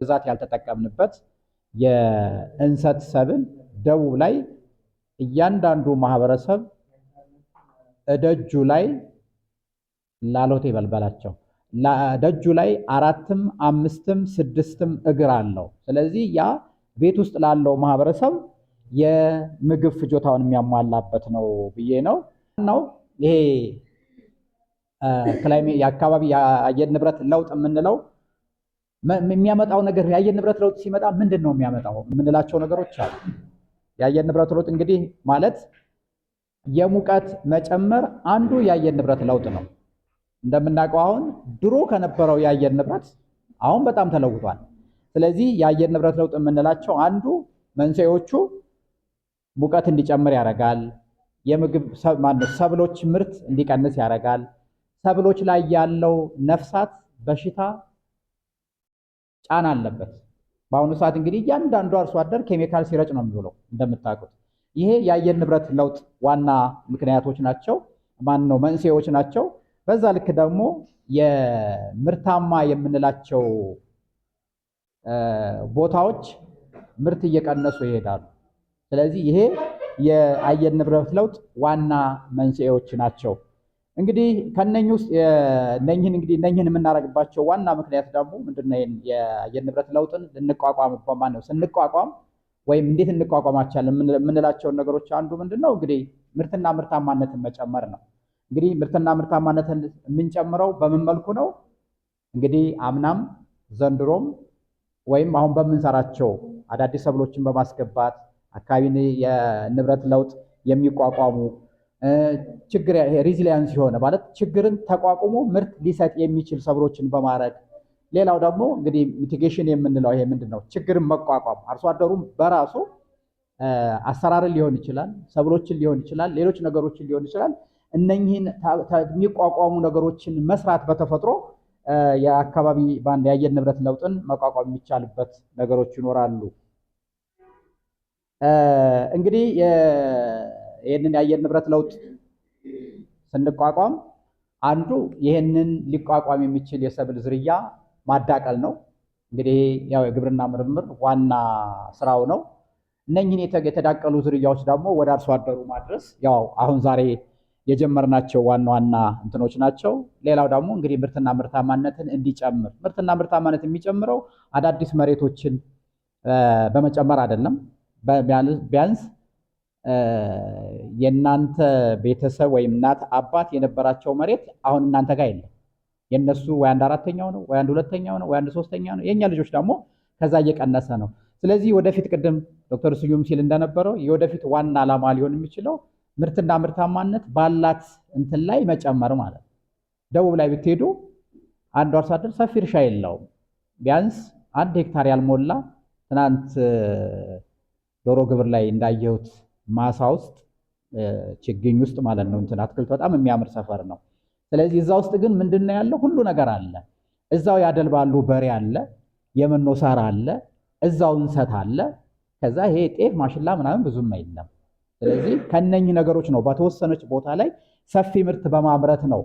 ብዛት ያልተጠቀምንበት የእንሰት ሰብል ደቡብ ላይ እያንዳንዱ ማህበረሰብ ደጁ ላይ ላሎቴ በልበላቸው ደጁ ላይ 4ም 5ም 6ም እግር አለው። ስለዚህ ያ ቤት ውስጥ ላለው ማህበረሰብ የምግብ ፍጆታውን የሚያሟላበት ነው ብዬ ነው። ይሄ የአካባቢ የአየር ንብረት ለውጥ የምንለው የሚያመጣው ነገር የአየር ንብረት ለውጥ ሲመጣ ምንድን ነው የሚያመጣው የምንላቸው ነገሮች አሉ። የአየር ንብረት ለውጥ እንግዲህ ማለት የሙቀት መጨመር አንዱ የአየር ንብረት ለውጥ ነው። እንደምናውቀው አሁን ድሮ ከነበረው የአየር ንብረት አሁን በጣም ተለውጧል። ስለዚህ የአየር ንብረት ለውጥ የምንላቸው አንዱ መንስኤዎቹ ሙቀት እንዲጨምር ያደርጋል። የምግብ ሰብሎች ምርት እንዲቀንስ ያደርጋል። ሰብሎች ላይ ያለው ነፍሳት በሽታ ጫና አለበት። በአሁኑ ሰዓት እንግዲህ እያንዳንዱ አርሶ አደር ኬሚካል ሲረጭ ነው የሚውለው እንደምታውቁት። ይሄ የአየር ንብረት ለውጥ ዋና ምክንያቶች ናቸው፣ መንስኤዎች ናቸው። በዛ ልክ ደግሞ የምርታማ የምንላቸው ቦታዎች ምርት እየቀነሱ ይሄዳሉ። ስለዚህ ይሄ የአየር ንብረት ለውጥ ዋና መንስኤዎች ናቸው። እንግዲህ ከነኚህ ውስጥ እነኚህን የምናደርግባቸው ዋና ምክንያት ደግሞ ምንድነው? የአየር ንብረት ለውጥን ስንቋቋም ወይም እንዴት እንቋቋማቻለን የምንላቸውን ነገሮች አንዱ ምንድነው? እንግዲህ ምርትና ምርታማነትን መጨመር ነው። እንግዲህ ምርትና ምርታማነትን የምንጨምረው በምን መልኩ ነው? እንግዲህ አምናም ዘንድሮም ወይም አሁን በምንሰራቸው አዳዲስ ሰብሎችን በማስገባት አካባቢን የንብረት ለውጥ የሚቋቋሙ ችግር ሪዚሊያንስ የሆነ ማለት ችግርን ተቋቁሞ ምርት ሊሰጥ የሚችል ሰብሎችን በማድረግ ሌላው ደግሞ እንግዲህ ሚቲጌሽን የምንለው ይሄ ምንድነው? ችግርን መቋቋም አርሶ አደሩም በራሱ አሰራርን ሊሆን ይችላል፣ ሰብሎችን ሊሆን ይችላል፣ ሌሎች ነገሮችን ሊሆን ይችላል። እነኚህን የሚቋቋሙ ነገሮችን መስራት በተፈጥሮ የአካባቢ ባንድ የአየር ንብረት ለውጥን መቋቋም የሚቻልበት ነገሮች ይኖራሉ። እንግዲህ ይህንን የአየር ንብረት ለውጥ ስንቋቋም አንዱ ይህንን ሊቋቋም የሚችል የሰብል ዝርያ ማዳቀል ነው። እንግዲህ ያው የግብርና ምርምር ዋና ስራው ነው። እነኚህን የተዳቀሉ ዝርያዎች ደግሞ ወደ አርሶ አደሩ ማድረስ ያው አሁን ዛሬ የጀመርናቸው ዋና ዋና እንትኖች ናቸው። ሌላው ደግሞ እንግዲህ ምርትና ምርታማነትን እንዲጨምር ምርትና ምርታማነት የሚጨምረው አዳዲስ መሬቶችን በመጨመር አይደለም። ቢያንስ የእናንተ ቤተሰብ ወይም እናት አባት የነበራቸው መሬት አሁን እናንተ ጋር የለም። የነሱ ወይ 1/4ኛው ነው ወይ 1/2ኛው ነው ወይ 1/3ኛው ነው። የኛ ልጆች ደግሞ ከዛ እየቀነሰ ነው። ስለዚህ ወደፊት ቅድም ዶክተር ስዩም ሲል እንደነበረው የወደፊት ዋና ዓላማ ሊሆን የሚችለው ምርትና ምርታማነት ባላት እንትን ላይ መጨመር ማለት ነው። ደቡብ ላይ ብትሄዱ አንዱ አርሶ አደር ሰፊ እርሻ የለውም። ቢያንስ 1 ሄክታር ያልሞላ ትናንት ዶሮ ግብር ላይ እንዳየሁት ማሳ ውስጥ ችግኝ ውስጥ ማለት ነው እንትን አትክልት በጣም የሚያምር ሰፈር ነው። ስለዚህ እዛ ውስጥ ግን ምንድነው ያለው? ሁሉ ነገር አለ። እዛው ያደልባሉ፣ በሬ አለ፣ የመኖ ሳር አለ፣ እዛው እንሰት አለ። ከዛ ይሄ ጤፍ ማሽላ ምናምን ብዙም አይደለም። ስለዚህ ከነኚህ ነገሮች ነው በተወሰነች ቦታ ላይ ሰፊ ምርት በማምረት ነው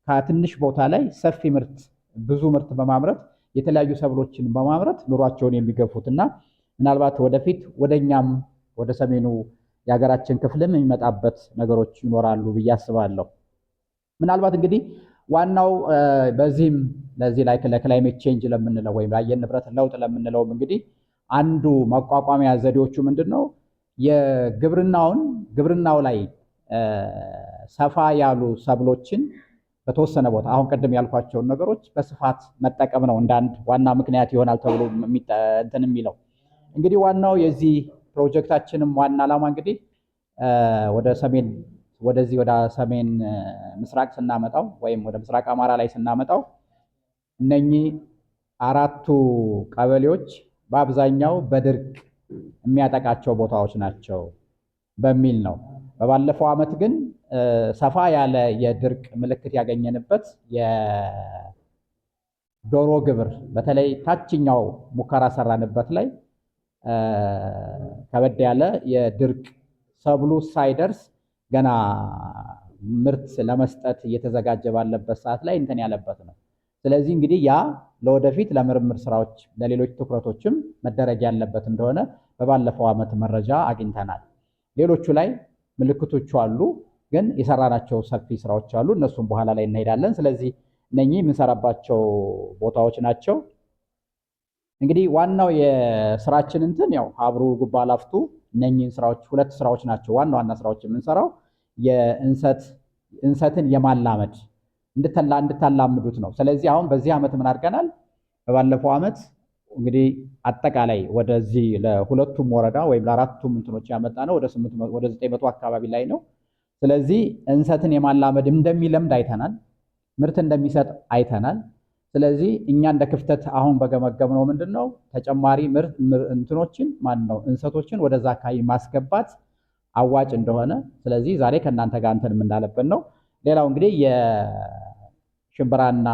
ከትንሽ ቦታ ላይ ሰፊ ምርት ብዙ ምርት በማምረት የተለያዩ ሰብሎችን በማምረት ኑሯቸውን የሚገፉትና ምናልባት ወደፊት ወደኛም ወደ ሰሜኑ የሀገራችን ክፍልም የሚመጣበት ነገሮች ይኖራሉ ብዬ አስባለሁ። ምናልባት እንግዲህ ዋናው ለዚህ ላይ ለክላይሜት ቼንጅ ለምንለው ወይም ለአየር ንብረት ለውጥ ለምንለውም እንግዲህ አንዱ መቋቋሚያ ዘዴዎቹ ምንድነው? ግብርናው ላይ ሰፋ ያሉ ሰብሎችን በተወሰነ ቦታ አሁን ቅድም ያልኳቸውን ነገሮች በስፋት መጠቀም ነው እንደ አንድ ዋና ምክንያት ይሆናል ተብሎ እንትን የሚለው እንግዲህ ዋናው የዚህ ፕሮጀክታችንም ዋና ዓላማ እንግዲህ ወደ ሰሜን ምስራቅ ስናመጣው ወይም ወደ ምስራቅ አማራ ላይ ስናመጣው እነኚህ 4ቱ ቀበሌዎች በአብዛኛው በድርቅ የሚያጠቃቸው ቦታዎች ናቸው በሚል ነው። በባለፈው ዓመት ግን ሰፋ ያለ የድርቅ ምልክት ያገኘንበት የዶሮ ግብር በተለይ ታችኛው ሙከራ ሰራንበት ላይ ከበድ ያለ የድርቅ ሰብሉ ሳይደርስ ገና ምርት ለመስጠት እየተዘጋጀ ባለበት ሰዓት ላይ እንትን ያለበት ነው። ስለዚህ እንግዲህ ያ ለወደፊት ለምርምር ስራዎች ለሌሎች ትኩረቶችም መደረግ ያለበት እንደሆነ በባለፈው ዓመት መረጃ አግኝተናል። ሌሎቹ ላይ ምልክቶቹ አሉ፣ ግን የሰራናቸው ሰፊ ስራዎች አሉ። እነሱም በኋላ ላይ እንሄዳለን። ስለዚህ እነኚህ የምንሰራባቸው ቦታዎች ናቸው። እንግዲህ ዋናው የስራችን እንትን ያው ሀብሩ ጉባ ላፍቶ እነኚህን ስራዎች ሁለት ስራዎች ናቸው ዋና ዋና ስራዎች የምንሰራው የእንሰትን የማላመድ እንድታላምዱት ነው። ስለዚህ አሁን በዚህ ዓመት ምን አድርገናል? በባለፈው ዓመት እንግዲህ አጠቃላይ ወደዚህ ለሁለቱም ወረዳ ወይም ለአራቱም እንትኖች ያመጣ ነው ወደ 900 አካባቢ ላይ ነው። ስለዚህ እንሰትን የማላመድ እንደሚለምድ አይተናል፣ ምርት እንደሚሰጥ አይተናል። ስለዚህ እኛ እንደ ክፍተት አሁን በገመገምነው ምንድነው ተጨማሪ እንትኖችን እንሰቶችን ወደዛ አካባቢ ማስገባት አዋጭ እንደሆነ፣ ስለዚህ ዛሬ ከእናንተ ጋር እንትን እንዳለብን ነው። ሌላው እንግዲህ የሽምብራና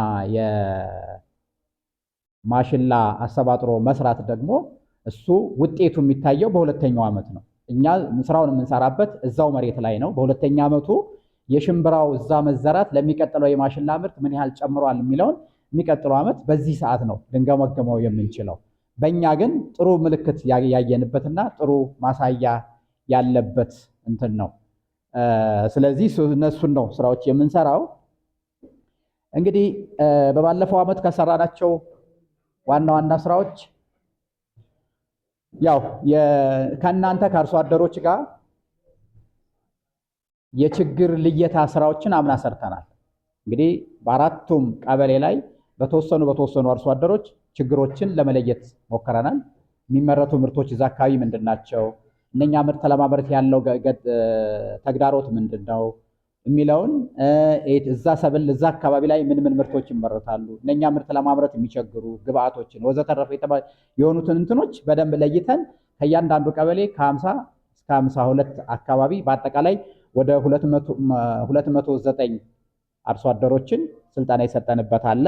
የማሽላ አሰባጥሮ መስራት ደግሞ እሱ ውጤቱ የሚታየው በሁለተኛው ዓመት ነው። እኛ ስራውን የምንሰራበት እዛው መሬት ላይ ነው። በሁለተኛ ዓመቱ የሽምብራው እዛ መዘራት ለሚቀጥለው የማሽላ ምርት ምን ያህል ጨምሯል የሚለውን የሚቀጥለው ዓመት በዚህ ሰዓት ነው ልንገመገመው የምንችለው። በእኛ ግን ጥሩ ምልክት ያየንበትና ጥሩ ማሳያ ያለበት እንትን ነው። ስለዚህ እነሱን ነው ስራዎች የምንሰራው። እንግዲህ በባለፈው ዓመት ከሰራናቸው ዋና ዋና ስራዎች ያው ከእናንተ ከአርሶ አደሮች ጋር የችግር ልየታ ስራዎችን አምና ሰርተናል። እንግዲህ በአራቱም ቀበሌ ላይ በተወሰኑ አርሶ አደሮች ችግሮችን ለመለየት ሞክረናል። የሚመረቱ ምርቶች እዛ አካባቢ ምንድን ናቸው፣ እነኛ ምርት ለማምረት ያለው ተግዳሮት ምንድን ነው የሚለውን እዛ ሰብል እዛ አካባቢ ላይ ምን ምርቶች ይመረታሉ፣ እነኛ ምርት ለማምረት የሚቸግሩ ግብአቶችን ወዘተረፈ የሆኑትን እንትኖች በደንብ ለይተን ከእያንዳንዱ ቀበሌ ከ50 እስከ 52 አካባቢ በአጠቃላይ ወደ 209 አርሶ አደሮችን ስልጠና የሰጠንበት አለ።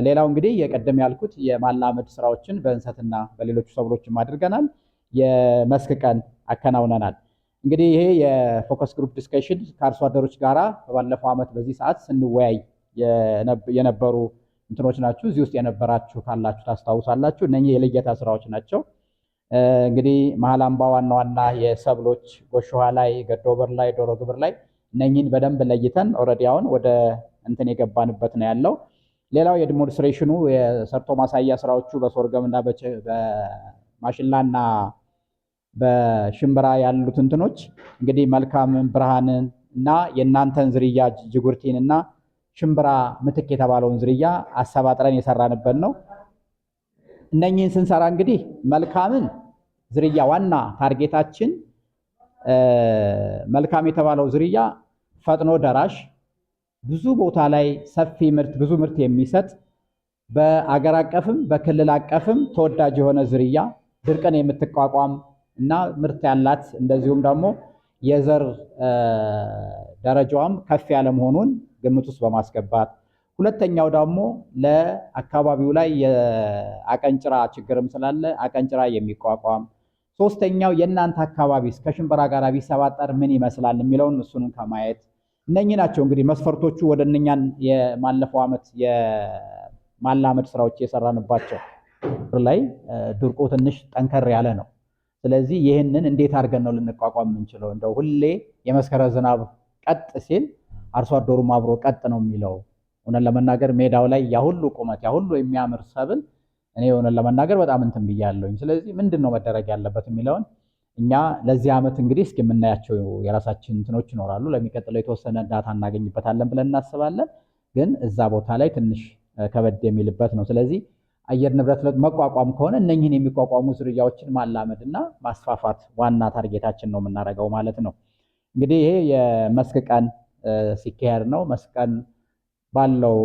ሌላው እንግዲህ የቀደም ያልኩት የማላመድ ስራዎችን በእንሰትና በሌሎቹ ሰብሎችም አድርገናል። የመስክ ቀን አከናውነናል። እንግዲህ ይሄ የፎከስ ግሩፕ ዲስከሽን ከአርሶ አደሮች ጋራ በባለፈው ዓመት በዚህ ሰዓት ስንወያይ የነበሩ እንትኖች ናቸው። እዚህ ውስጥ የነበራችሁ ካላችሁ ታስታውሳላችሁ። እነኚህ የልየታ ስራዎች ናቸው። እንግዲህ መሀል አምባ ዋና ዋና የሰብሎች ጎሾሃ ላይ፣ ገዶበር ላይ፣ ዶሮ ግብር ላይ እነኚህን በደንብ ለይተን ኦልሬዲ አሁን ወደ እንትን የገባንበት ነው ያለው። ሌላው የዲሞንስትሬሽኑ የሰርቶ ማሳያ ስራዎቹ በሶርገምና በማሽላና በሽምብራ ያሉት እንትኖች እንግዲህ መልካምን ብርሃንን እና የእናንተን ዝርያ ጅጉርቲን እና ሽምብራ ምትክ የተባለውን ዝርያ አሰባጥረን የሰራንበት ነው። እነኚህን ስንሰራ እንግዲህ መልካምን ዝርያ ዋና ታርጌታችን መልካም የተባለው ዝርያ ፈጥኖ ደራሽ ብዙ ቦታ ላይ ሰፊ ምርት ብዙ ምርት የሚሰጥ በአገር አቀፍም በክልል አቀፍም ተወዳጅ የሆነ ዝርያ ድርቅን የምትቋቋም እና ምርት ያላት እንደዚሁም ደግሞ የዘር ደረጃዋም ከፍ ያለ መሆኑን ግምት ውስጥ በማስገባት ሁለተኛው ደግሞ ለአካባቢው ላይ የአቀንጭራ ችግርም ስላለ አቀንጭራ የሚቋቋም ሶስተኛው የእናንተ አካባቢ እስከ ሽምብራ ጋር ቢሰባጠር ምን ይመስላል የሚለውን እሱንም ከማየት እነኚህ ናቸው እንግዲህ መስፈርቶቹ ወደ እነኛን የማለፈው ዓመት የማላመድ ስራዎች የሰራንባቸው ላይ ድርቁ ትንሽ ጠንከር ያለ ነው። ስለዚህ ይህንን እንዴት አድርገን ነው ልንቋቋም የምንችለው? እንደው ሁሌ የመስከረ ዝናብ ቀጥ ሲል አርሶ አደሩም አብሮ ቀጥ ነው የሚለው እውነት ለመናገር ሜዳው ላይ ያሁሉ ቁመት ያሁሉ የሚያምር ሰብል እኔ እውነት ለመናገር በጣም እንትን ብያለሁኝ። ስለዚህ ምንድን ነው መደረግ ያለበት የሚለውን እኛ ለዚህ ዓመት እንግዲህ እስኪ የምናያቸው የራሳችን እንትኖች ይኖራሉ። ለሚቀጥለው የተወሰነ ዳታ እናገኝበታለን ብለን እናስባለን። ግን እዛ ቦታ ላይ ትንሽ ከበድ የሚልበት ነው። ስለዚህ አየር ንብረት ለውጥ መቋቋም ከሆነ እነኝህን የሚቋቋሙ ዝርያዎችን ማላመድ እና ማስፋፋት ዋና ታርጌታችን ነው የምናደርገው ማለት ነው። እንግዲህ ይሄ የመስክ ቀን ሲካሄድ ነው። መስክ ቀን ባለው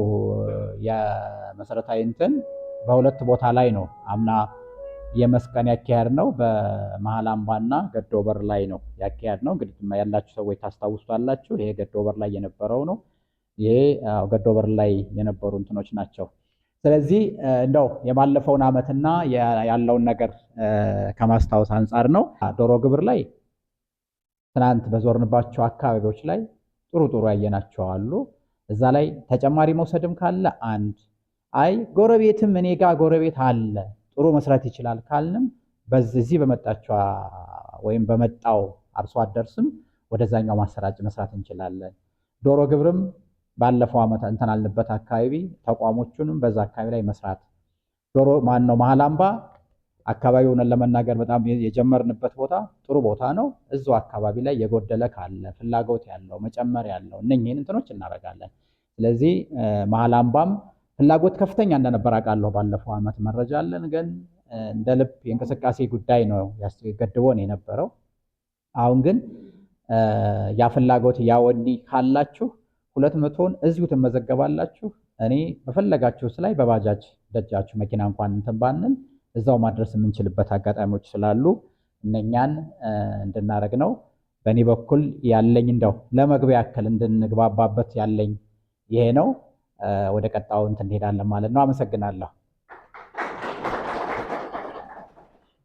የመሰረታዊ እንትን በሁለት ቦታ ላይ ነው አምና የመስክ ቀን ያካሄድ ነው። በመሀል አምባና ገዶበር ላይ ነው ያካሄድ ነው። እንግዲህ ያላችሁ ሰዎች ታስታውሱታላችሁ። ይሄ ገዶበር ላይ የነበረው ነው። ይሄ ገዶበር ላይ የነበሩ እንትኖች ናቸው። ስለዚህ እንደው የባለፈውን ዓመትና ያለውን ነገር ከማስታወስ አንጻር ነው። ዶሮ ግብር ላይ ትናንት በዞርንባቸው አካባቢዎች ላይ ጥሩ ያየናቸው አሉ። እዛ ላይ ተጨማሪ መውሰድም ካለ አንድ አይ ጎረቤትም እኔ ጋር ጎረቤት አለ ጥሩ መስራት ይችላል ካልንም በዚህ በመጣችዋ ወይም በመጣው አርሶ አደር ስም ወደዛኛው ማሰራጭ መስራት እንችላለን። ዶሮ ግብርም ባለፈው ዓመት እንትን አልንበት አካባቢ ተቋሞቹንም በዛ አካባቢ ላይ መስራት ዶሮ ማን ነው መሀል አምባ አካባቢውን ለመናገር በጣም የጀመርንበት ቦታ ጥሩ ቦታ ነው። እዛው አካባቢ ላይ የጎደለ ካለ ፍላጎት ያለው መጨመር ያለው እነኚህን እንትኖች እናደርጋለን። ስለዚህ መሀል አምባም ፍላጎት ከፍተኛ እንደነበር አውቃለሁ። ባለፈው ዓመት መረጃ አለን፣ ግን እንደ ልብ የእንቅስቃሴ ጉዳይ ነው ያስገድቦን የነበረው። አሁን ግን ያ ፍላጎት ያወኒ ካላችሁ 200ን እዚሁ ትመዘገባላችሁ። እኔ በፈለጋችሁት ላይ በባጃጅ ደጃችሁ መኪና እንኳን እንትን ባንል እዛው ማድረስ የምንችልበት አጋጣሚዎች ስላሉ እነኛን እንድናረግ ነው። በእኔ በኩል ያለኝ እንደው ለመግቢያ ያክል እንድንግባባበት ያለኝ ይሄ ነው። ወደ ቀጣው እንትን እንሄዳለን ማለት ነው። አመሰግናለሁ።